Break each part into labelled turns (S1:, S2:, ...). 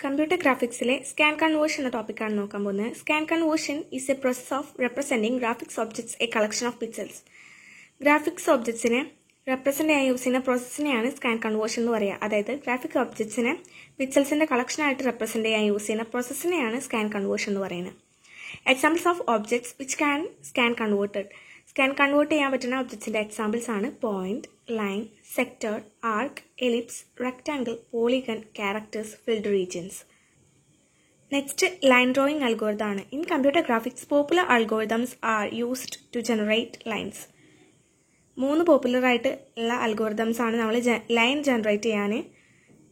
S1: Computer graphics scan conversion topic Scan conversion is a process of representing graphics objects a collection of pixels. Graphics objects represent using a process scan conversion. That graphic objects pixels in the collection represent using a process scan conversion. Examples of objects which can scan converted. Scan converted objects examples are point, line, sector, arc, ellipse, rectangle, polygon, characters, filled regions. Next, line drawing algorithm. In computer graphics, popular algorithms are used to generate lines. Three popular algorithms are line generate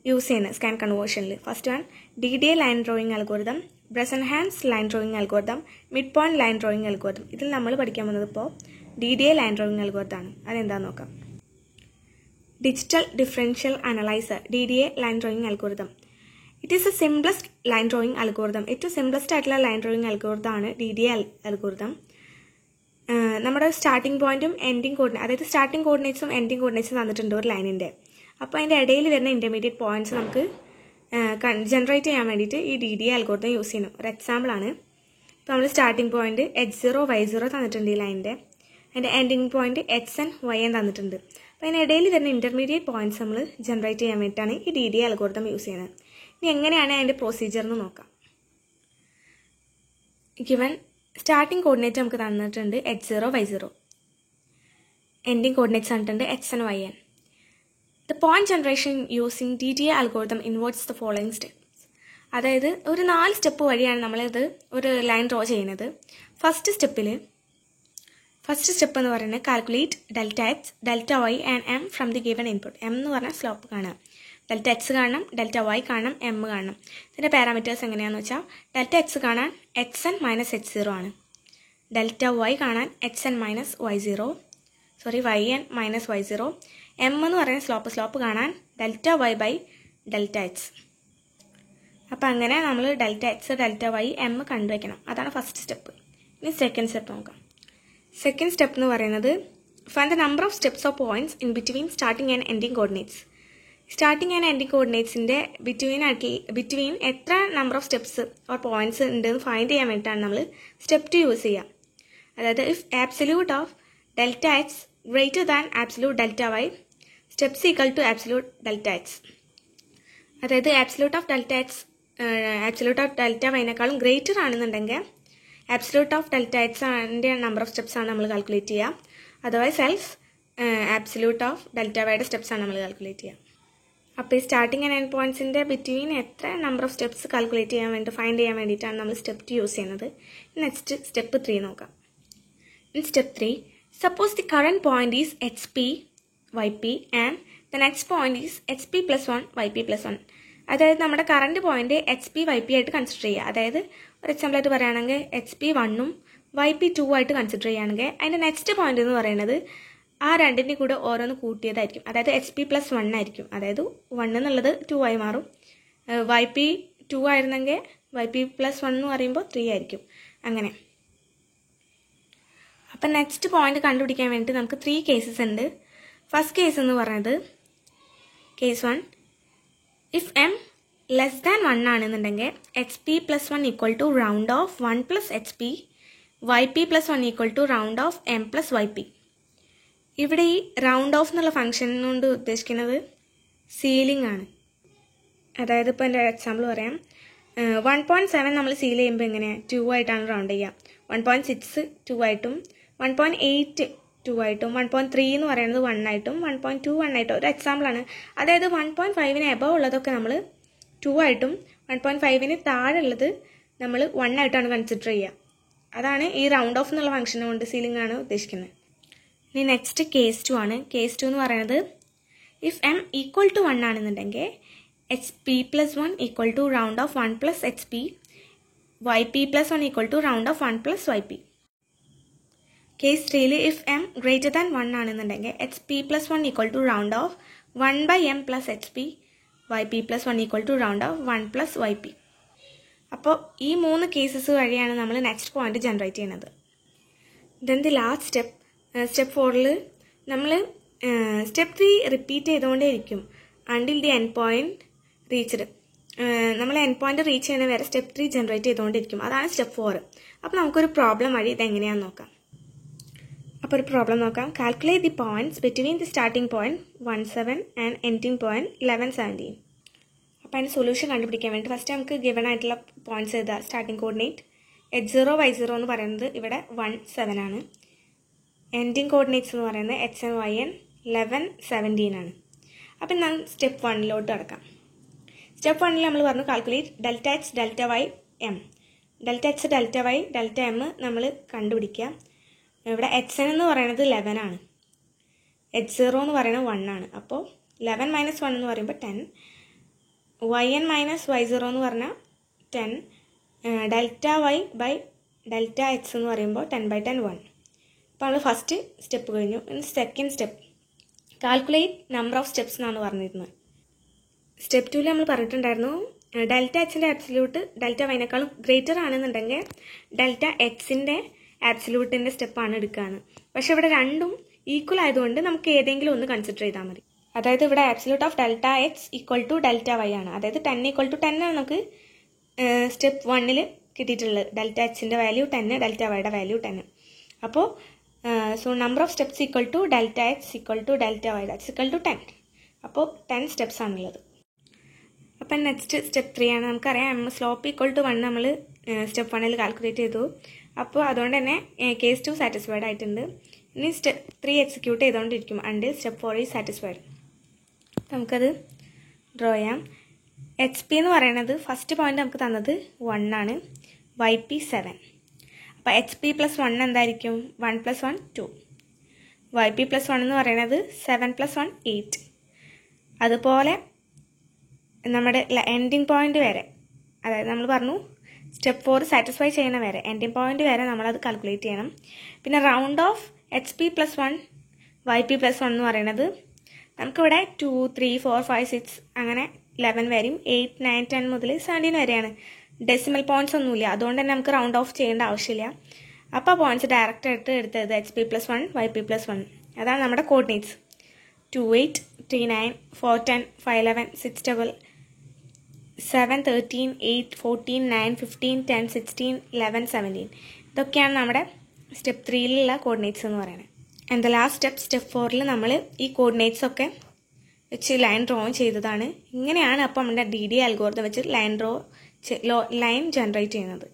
S1: use scan conversion. First one, DDA line drawing algorithm, Bressenham's line drawing algorithm, midpoint line drawing algorithm. This is the DDA line drawing algorithm. Digital differential analyzer, DDA line drawing algorithm. It is the simplest line drawing algorithm. It is the simplest line drawing algorithm DDA algorithm. നമ്മുടെ starting പോയിന്റും ending coordinate അതായത് starting കോർഡിനേറ്റ്സും ending കോർഡിനേറ്റ്സും തന്നിട്ടുണ്ട് ഒരു ലൈനിൻ്റെ. അപ്പോൾ അതിൻ്റെ ഇടയിൽ വരുന്ന ഇൻ്റർമീഡിയറ്റ് പോയിന്റ്സ് നമുക്ക് ജനറേറ്റ് ചെയ്യാൻ വേണ്ടിയിട്ട് ഈ DDA അൽഗോരിതം യൂസ് ചെയ്യണം. ഒരു എക്സാമ്പിളാണ്. ഇപ്പോൾ നമ്മൾ സ്റ്റാർട്ടിംഗ് പോയിന്റ് H0, Y0 തന്നിട്ടുണ്ട് ഈ ലൈനിൻ്റെ. അതിൻ്റെ എൻഡിങ് പോയിന്റ് XN, YN തന്നിട്ടുണ്ട്. അപ്പോൾ അതിനിടയിൽ വരുന്ന ഇൻ്റർമീഡിയറ്റ് പോയിന്റ്സ് നമ്മൾ ജനറേറ്റ് ചെയ്യാൻ വേണ്ടിയിട്ടാണ് ഈ DDA അൽഗോരിതം യൂസ് ചെയ്യുന്നത്. ഇനി എങ്ങനെയാണ് അതിൻ്റെ പ്രൊസീജിയർ എന്ന് നോക്കാം. ഗിവൻ സ്റ്റാർട്ടിംഗ് കോർഡിനേറ്റ് നമുക്ക് തന്നിട്ടുണ്ട് H0, Y0. എൻഡിങ് കോർഡിനേറ്റ്സ് തന്നിട്ടുണ്ട് XN, YN. The point generation using DDA algorithm involves the following steps. അതായത് ഒരു 4 സ്റ്റെപ്പ് വഴിയാണ് നമ്മളിത് ഒരു ലൈൻ ഡ്രോ ചെയ്യുന്നത്. ഫസ്റ്റ് സ്റ്റെപ്പ് എന്ന് പറയുന്നത് calculate delta X, delta Y and M from the given input. M എന്ന് പറഞ്ഞാൽ സ്ലോപ്പ് കാണാം, ഡെൽറ്റ എക്സ് കാണണം, ഡെൽറ്റ വൈ കാണണം, എം കാണണം. ഇതിൻ്റെ പാരാമീറ്റേഴ്സ് എങ്ങനെയാണെന്ന് വെച്ചാൽ ഡെൽറ്റ എക്സ് കാണാൻ XN മൈനസ് H0 ആണ്, ഡെൽറ്റ വൈ കാണാൻ XN minus YN minus Y0, M എന്ന് പറയുന്ന സ്ലോപ്പ് കാണാൻ delta Y by delta X. അപ്പം അങ്ങനെ നമ്മൾ delta X, delta Y, m കണ്ടുവയ്ക്കണം. അതാണ് ഫസ്റ്റ് സ്റ്റെപ്പ്. ഇനി സെക്കൻഡ് സ്റ്റെപ്പ് നോക്കാം. സെക്കൻഡ് സ്റ്റെപ്പ് എന്ന് പറയുന്നത് find the number of steps of points in between starting and ending coordinates. Starting and ending കോർഡിനേറ്റ്സിൻ്റെ ബിറ്റ്വീൻ എത്ര number of steps or points ഉണ്ടെന്ന് find ചെയ്യാൻ വേണ്ടിയിട്ടാണ് നമ്മൾ സ്റ്റെപ്പ് 2 യൂസ് ചെയ്യുക. അതായത് if absolute of delta x greater than absolute delta y, steps equal to absolute delta x. അതായത് absolute of delta വൈനേക്കാളും ഗ്രേറ്റർ ആണെന്നുണ്ടെങ്കിൽ ആബ്സല്യൂട്ട് ഓഫ് ഡെൽറ്റ എക്സ് അതിൻ്റെ നമ്പർ ഓഫ് സ്റ്റെപ്സ് ആണ് നമ്മൾ കാൽക്കുലേറ്റ് ചെയ്യുക. Otherwise else absolute of delta വൈയുടെ steps ആണ് നമ്മൾ കാൽക്കുലേറ്റ് ചെയ്യുക. അപ്പോൾ ഈ സ്റ്റാർട്ടിംഗ് ആൻഡ് എൻഡ് പോയിന്റ്സിൻ്റെ ബിറ്റ്വീൻ എത്ര നമ്പർ ഓഫ് സ്റ്റെപ്സ് കാൽക്കുലേറ്റ് ചെയ്യാൻ വേണ്ടി ഫൈൻഡ് ചെയ്യാൻ വേണ്ടിയിട്ടാണ് നമ്മൾ സ്റ്റെപ്പ് 2 യൂസ് ചെയ്യുന്നത്. നെക്സ്റ്റ് സ്റ്റെപ്പ് 3 നോക്കാം. In step 3, suppose the current point is HP, YP and the next point is HP plus 1, YP plus 1. അതായത് നമ്മുടെ കറണ്ട് പോയിന്റ് HP, YP ആയിട്ട് കൺസിഡർ ചെയ്യുക. അതായത് ഒരു എക്സാമ്പിൾ ആയിട്ട് പറയുകയാണെങ്കിൽ HP 1ഉം YP 2 ആയിട്ട് കൺസിഡർ ചെയ്യുകയാണെങ്കിൽ അതിൻ്റെ നെക്സ്റ്റ് പോയിന്റ് എന്ന് പറയുന്നത് ആ രണ്ടിൻ്റെ കൂടെ ഓരോന്ന് കൂട്ടിയതായിരിക്കും. അതായത് HP plus 1 ആയിരിക്കും. അതായത് 1 എന്നുള്ളത് 2 ആയി മാറും. YP 2 ആയിരുന്നെങ്കിൽ YP plus 1 എന്ന് പറയുമ്പോൾ 3 ആയിരിക്കും. അങ്ങനെ. അപ്പം നെക്സ്റ്റ് പോയിന്റ് കണ്ടുപിടിക്കാൻ വേണ്ടി നമുക്ക് 3 കേസസ് ഉണ്ട്. ഫസ്റ്റ് കേസ് എന്ന് പറയുന്നത് case 1, if M less than 1 ആണെന്നുണ്ടെങ്കിൽ HP plus 1 equal to round off 1 plus HP, YP plus 1 equal to round of M plus YP. ഇവിടെ ഈ റൗണ്ട് ഓഫ് എന്നുള്ള ഫംഗ്ഷൻ കൊണ്ട് ഉദ്ദേശിക്കുന്നത് സീലിംഗ് ആണ്. അതായത് ഇപ്പോൾ എൻ്റെ എക്സാമ്പിൾ പറയാം. 1.7 നമ്മൾ സീൽ ചെയ്യുമ്പോൾ എങ്ങനെയാണ് 2 ആയിട്ടാണ് റൗണ്ട് ചെയ്യുക. 1.6 2 ആയിട്ടും 1.8 2 ആയിട്ടും 1.3 എന്ന് പറയുന്നത് 1 ആയിട്ടും 1.2 1 ആയിട്ടും ഒരു എക്സാമ്പിളാണ്. അതായത് 1.5ന് എബവ് ഉള്ളതൊക്കെ നമ്മൾ 2 ആയിട്ടും 1.5ന് താഴെ ഉള്ളത് നമ്മൾ 1 ആയിട്ടാണ് കൺസിഡർ ചെയ്യുക. അതാണ് ഈ റൗണ്ട് ഓഫ് എന്നുള്ള ഫംഗ്ഷൻ കൊണ്ട് സീലിംഗ് ആണ് ഉദ്ദേശിക്കുന്നത്. ഇനി നെക്സ്റ്റ് കേസ് 2 ആണ്. കേസ് 2 എന്ന് പറയുന്നത് ഇഫ് എം ഈക്വൽ ടു 1 ആണെന്നുണ്ടെങ്കിൽ HP plus 1 equal to round off 1 plus HP, YP plus 1 equal to round off 1 plus YP. Case 3ൽ ഇഫ് എം ഗ്രേറ്റർ ദാൻ 1 ആണെന്നുണ്ടെങ്കിൽ HP plus 1 equal to round off 1 by M plus HP, YP plus 1 equal to round off 1 plus YP. അപ്പോൾ ഈ 3 cases വഴിയാണ് നമ്മൾ next point generate ചെയ്യുന്നത്. Then the last step 4ൽ നമ്മൾ step 3 repeat ചെയ്തുകൊണ്ടേയിരിക്കും until the end point reached. നമ്മൾ end point reach ചെയ്യുന്ന വരെ സ്റ്റെപ്പ് 3 ജനറേറ്റ് ചെയ്തുകൊണ്ടിരിക്കും. അതാണ് സ്റ്റെപ്പ് 4. അപ്പോൾ നമുക്കൊരു പ്രോബ്ലം വഴി ഇതെങ്ങനെയാണെന്ന് നോക്കാം. അപ്പോൾ ഒരു പ്രോബ്ലം നോക്കാം. Calculate the points between the starting point 17 and ending point 11-17. അപ്പോൾ അതിൻ്റെ സൊല്യൂഷൻ കണ്ടുപിടിക്കാൻ വേണ്ടി ഫസ്റ്റ് നമുക്ക് ഗിവൺ ആയിട്ടുള്ള പോയിന്റ്സ് എഴുതാം. സ്റ്റാർട്ടിംഗ് കോർഡിനേറ്റ് h0 y0 എന്ന് പറയുന്നത് ഇവിടെ 1 7 ആണ്. എൻഡിങ് കോർഡിനേറ്റ്സ് എന്ന് പറയുന്നത് hn yn 11 17 ആണ്. അപ്പം ഞാൻ സ്റ്റെപ്പ് 1 കിടക്കാം. സ്റ്റെപ്പ് 1 നമ്മൾ പറഞ്ഞു calculate delta X delta Y M. Delta X delta Y delta M നമ്മൾ കണ്ടുപിടിക്കുക. ഇവിടെ hn എന്ന് പറയുന്നത് 11 ആണ്, h0 എന്ന് പറയുന്നത് 1 ആണ്. അപ്പോൾ 11 - 1 എന്ന് പറയുമ്പോൾ 10, yn - y0 എന്ന് പറഞ്ഞാൽ 10, delta Y by delta X എന്ന് പറയുമ്പോൾ 10/10 1. അപ്പോൾ നമ്മൾ ഫസ്റ്റ് സ്റ്റെപ്പ് കഴിഞ്ഞു. ഇനി second step calculate number of steps എന്നാണ് പറഞ്ഞിരുന്നത്. സ്റ്റെപ്പ് 2 നമ്മൾ പറഞ്ഞിട്ടുണ്ടായിരുന്നു ഡെൽറ്റ എക്സിൻ്റെ ആബ്സല്യൂട്ട് ഡെൽറ്റ വൈനേക്കാളും ഗ്രേറ്റർ ആണെന്നുണ്ടെങ്കിൽ ഡെൽറ്റ എക്സിൻ്റെ ആബ്സല്യൂട്ടിൻ്റെ സ്റ്റെപ്പാണ് എടുക്കുകയാണ്. പക്ഷെ ഇവിടെ രണ്ടും ഈക്വൽ ആയതുകൊണ്ട് നമുക്ക് ഏതെങ്കിലും ഒന്ന് കൺസിഡർ ചെയ്താൽ മതി. അതായത് ഇവിടെ absolute of delta X equal to delta Y ആണ്. അതായത് 10 = 10 ആണ് നമുക്ക് സ്റ്റെപ്പ് 1 കിട്ടിയിട്ടുള്ളത്. ഡെൽറ്റ എക്സിൻ്റെ വാല്യൂ 10, ഡെൽറ്റ വൈയുടെ വാല്യൂ 10. അപ്പോൾ so number of steps equal to delta X equal to delta Y that's equal to 10. അപ്പോൾ 10 സ്റ്റെപ്സ് ആണുള്ളത്. അപ്പം നെക്സ്റ്റ് സ്റ്റെപ്പ് 3 ആണ്. നമുക്കറിയാം സ്ലോപ്പ് ഈക്വൽ ടു 1 നമ്മൾ സ്റ്റെപ്പ് 1 കാൽക്കുലേറ്റ് ചെയ്തു. അപ്പോൾ അതുകൊണ്ട് തന്നെ കേസ് 2 സാറ്റിസ്ഫൈഡ് ആയിട്ടുണ്ട്. ഇനി സ്റ്റെപ്പ് 3 എക്സിക്യൂട്ട് ചെയ്തുകൊണ്ടിരിക്കും അണ്ടിൽ സ്റ്റെപ്പ് 4 ഈസ് സാറ്റിസ്ഫൈഡ്. നമുക്കത് ഡ്രോ ചെയ്യാം. എച്ച് പി എന്ന് പറയുന്നത് ഫസ്റ്റ് പോയിന്റ് നമുക്ക് തന്നത് 1 ആണ്, വൈ പി 7. അപ്പോൾ എച്ച് പി + 1 എന്തായിരിക്കും? 1 + 1 2. വൈ പി + 1 എന്ന് പറയുന്നത് 7 + 1 8. അതുപോലെ നമ്മുടെ എൻഡിങ് പോയിന്റ് വരെ, അതായത് നമ്മൾ പറഞ്ഞു സ്റ്റെപ്പ് 4 സാറ്റിസ്ഫൈ ചെയ്യുന്ന വരെ എൻഡിങ് പോയിന്റ് വരെ നമ്മളത് കാൽക്കുലേറ്റ് ചെയ്യണം. പിന്നെ round off H P + 1 Y P + 1 എന്ന് പറയുന്നത് നമുക്കിവിടെ 2 3 4 5 6 അങ്ങനെ 11 വരെയും 8 9 10 മുതൽ 17 വരെയാണ്. ഡെസിമൽ പോയിന്റ്സ് ഒന്നുമില്ല, അതുകൊണ്ട് തന്നെ നമുക്ക് റൗണ്ട് ഓഫ് ചെയ്യേണ്ട ആവശ്യമില്ല. അപ്പോൾ പോയിന്റ്സ് ഡയറക്റ്റ് ആയിട്ട് എടുത്തത് എച്ച് പി + 1 വൈ പി + 1. അതാണ് നമ്മുടെ കോർഡിനേറ്റ്സ്. 2 8 3 9 4 10 5 11 6 12 7 13 8 14 9 15 10 16 11 17. ഇതൊക്കെയാണ് നമ്മുടെ സ്റ്റെപ്പ് 3 കോർഡിനേറ്റ്സ് എന്ന് പറയുന്നത്. ആൻഡ് ദ ലാസ്റ്റ് സ്റ്റെപ്പ് 4 നമ്മൾ ഈ കോർഡിനേറ്റ്സ് ഒക്കെ വെച്ച് ലൈൻ ഡ്രോ ചെയ്തതാണ്. ഇങ്ങനെയാണ് അപ്പോൾ നമ്മുടെ DD അൽഗോരിതം വെച്ച് ലൈൻ ജനറേറ്റ് ചെയ്യുന്നത്.